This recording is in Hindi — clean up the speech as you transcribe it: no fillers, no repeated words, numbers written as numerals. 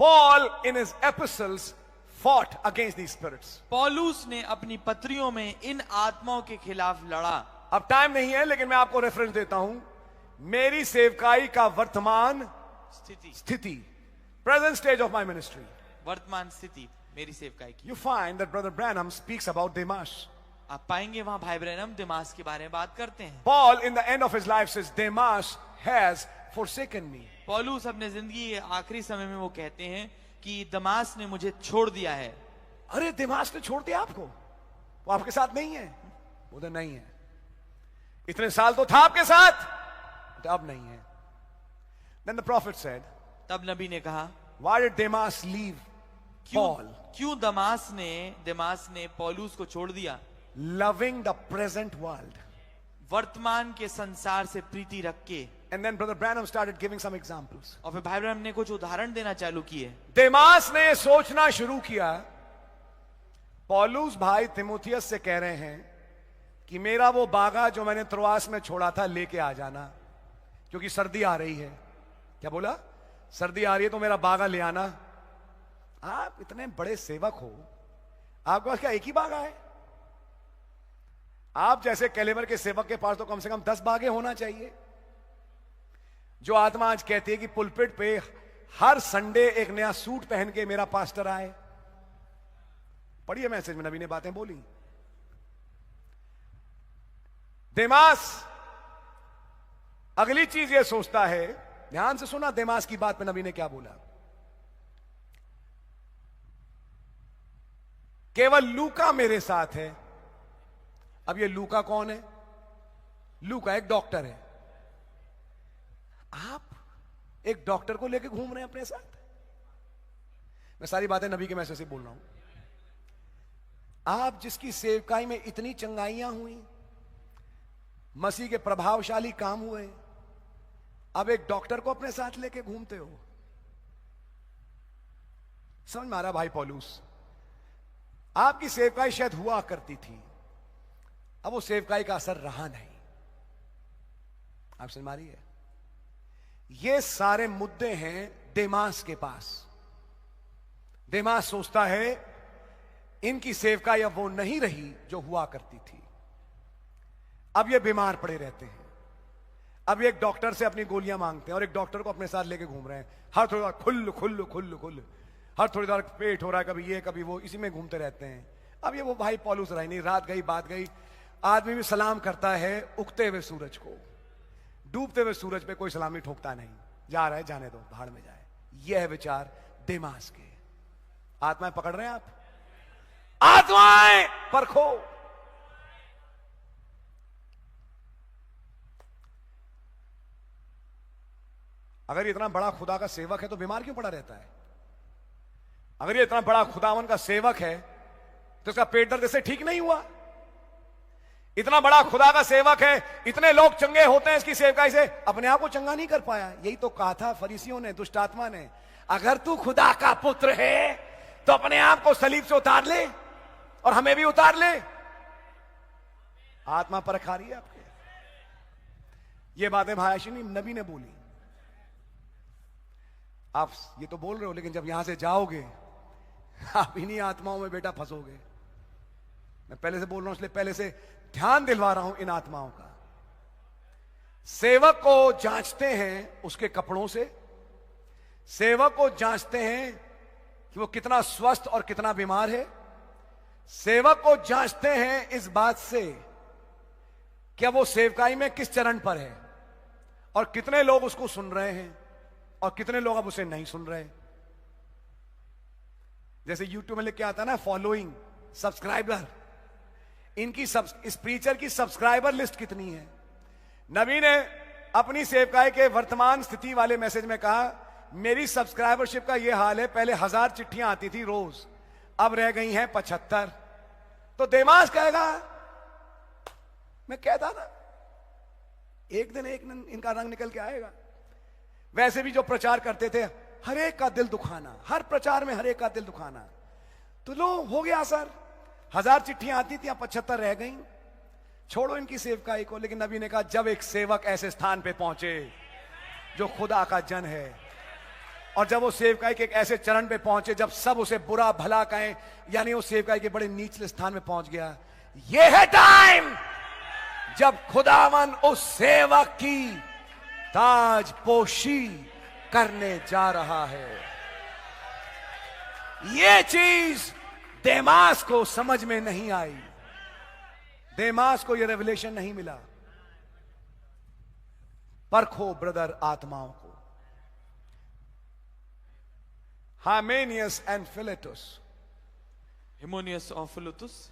Paul in his epistles fought against these spirits. पौलुस ने अपनी पत्रियों में इन आत्माओं के खिलाफ लड़ा। अब टाइम नहीं है लेकिन मैं आपको रेफरेंस देता हूं, मेरी सेवकाई का वर्तमान स्थिति, present stage of my ministry, वर्तमान स्थिति मेरी सेवकाई की। You find that Brother Branham speaks about Demas. आप पाएंगे वहां भाई ब्रैनम दिमास के बारे में बात करते हैं। Paul in the end of his life says, Demas has forsaken me. पौलुस अपने जिंदगी के आखिरी समय में वो कहते हैं कि दमास ने मुझे छोड़ दिया है। अरे दिमास ने छोड़ दिया आपको, वो आपके साथ नहीं है, वो तो नहीं है, इतने साल तो था आपके साथ, तो अब नहीं है। Then the prophet said, तब नबी ने कहा, why did Demas leave Paul? क्यों दिमास ने पौलुस को छोड़ दिया? Loving the present world. वर्तमान के संसार से प्रीति रख के। And then Brother Branham started giving some examples. और फिर भाई ब्रैनम ने कुछ उदाहरण देना चालू किए। देमास ने ये सोचना शुरू किया, पौलुस भाई तिमोथियस से कह रहे हैं कि मेरा वो बागा जो मैंने त्रोआस में छोड़ा था लेके आ जाना, क्योंकि सर्दी आ रही है। क्या बोला? सर्दी आ रही है तो मेरा बागा ले आना। आप इतने बड़े सेवक हो, आपके पास क्या एक ही बागा है? आप जैसे कैलेबर के सेवक के पास तो कम से कम 10 बागे होना चाहिए। जो आत्मा आज कहती है कि पुलपिट पे हर संडे एक नया सूट पहन के मेरा पास्टर आए। पढ़िए मैसेज में नबी ने बातें बोली। देमास अगली चीज ये सोचता है, ध्यान से सुना देमास की बात पे नबी ने क्या बोला। केवल लूका मेरे साथ है। अब ये लूका कौन है? लूका एक डॉक्टर है। आप एक डॉक्टर को लेकर घूम रहे हैं अपने साथ। मैं सारी बातें नबी के मैसेज से बोल रहा हूं। आप जिसकी सेवकाई में इतनी चंगाइयां हुई, मसीह के प्रभावशाली काम हुए, अब एक डॉक्टर को अपने साथ लेके घूमते हो। समझ में आ रहा भाई पौलुस? आपकी सेवकाई शायद हुआ करती थी, अब वो सेवकाई का असर रहा नहीं। आप समझ में आ रही है? ये सारे मुद्दे हैं देमास के पास। देमास सोचता है इनकी सेवकाई अब वो नहीं रही जो हुआ करती थी। अब ये बीमार पड़े रहते हैं। अब एक डॉक्टर से अपनी गोलियां मांगते हैं और एक डॉक्टर को अपने साथ लेके घूम रहे हैं। हर थोड़ी देर खुल खुल खुल खुल, हर थोड़ी देर पेट हो रहा है, कभी ये कभी वो, इसी में घूमते रहते हैं। अब ये वो भाई पौलुस रहा नहीं। रात गई बात गई, आदमी भी सलाम करता है उगते हुए सूरज को, डूबते हुए सूरज पे कोई सलामी ठोकता नहीं। जा रहा है, जाने दो, भाड़ में जाए। यह है विचार देमास के। आत्माएं पकड़ रहे हैं आप? आत्माएं परखो। अगर इतना बड़ा खुदा का सेवक है तो बीमार क्यों पड़ा रहता है? अगर ये इतना बड़ा खुदावन का सेवक है तो इसका पेट दर्द से ठीक नहीं हुआ? इतना बड़ा खुदा का सेवक है, इतने लोग चंगे होते हैं इसकी सेवकाई से, अपने आप को चंगा नहीं कर पाया। यही तो कहा था फरीसियों ने, दुष्ट आत्मा ने, अगर तू खुदा का पुत्र है तो अपने आप को सलीब से उतार ले और हमें भी उतार ले। आत्मा परख आ रही है आपके? ये बातें भाई नबी ने बोली। आप ये तो बोल रहे हो, लेकिन जब यहां से जाओगे आप इन्हीं आत्माओं में बेटा फंसोगे। मैं पहले से बोल रहा हूं, इसलिए पहले से ध्यान दिलवा रहा हूं इन आत्माओं का। सेवक को जांचते हैं उसके कपड़ों से, सेवक को जांचते हैं कि वो कितना स्वस्थ और कितना बीमार है, सेवक को जांचते हैं इस बात से क्या वो सेवकाई में किस चरण पर है और कितने लोग उसको सुन रहे हैं और कितने लोग अब उसे नहीं सुन रहे। जैसे यूट्यूब में लिख के आता है ना, फॉलोइंग, सब्सक्राइबर, इनकी इस प्रीचर की सब्सक्राइबर लिस्ट कितनी है? नबी ने अपनी सेवकाई के वर्तमान स्थिति वाले मैसेज में कहा, मेरी सब्सक्राइबरशिप का यह हाल है, पहले 1000 चिट्ठियां आती थी रोज, अब रह गई हैं 75। तो देमास कहेगा, मैं कहता ना एक दिन इनका रंग निकल के आएगा। वैसे भी जो प्रचार करते थे, हर एक का दिल दुखाना, हर प्रचार में हर एक का दिल दुखाना, तो लो हो गया सर, 1000 चिट्ठियां आती थी, 75 रह गई, छोड़ो इनकी सेवकाई को। लेकिन नबी ने कहा, जब एक सेवक ऐसे स्थान पे पहुंचे जो खुदा का जन है, और जब वो सेवकाई के एक ऐसे चरण पे पहुंचे जब सब उसे बुरा भला कहें, यानी वो सेवकाई के बड़े नीचले स्थान में पहुंच गया। ये है टाइम जब खुदावन उस सेवक की ताजपोशी करने जा रहा है। ये चीज देमास को समझ में नहीं आई, देमास को ये रेवलेशन नहीं मिला। परखो ब्रदर आत्माओं को। हाइमेनियस एंड फिलेटुस, हिमोनियस और फिलेतुस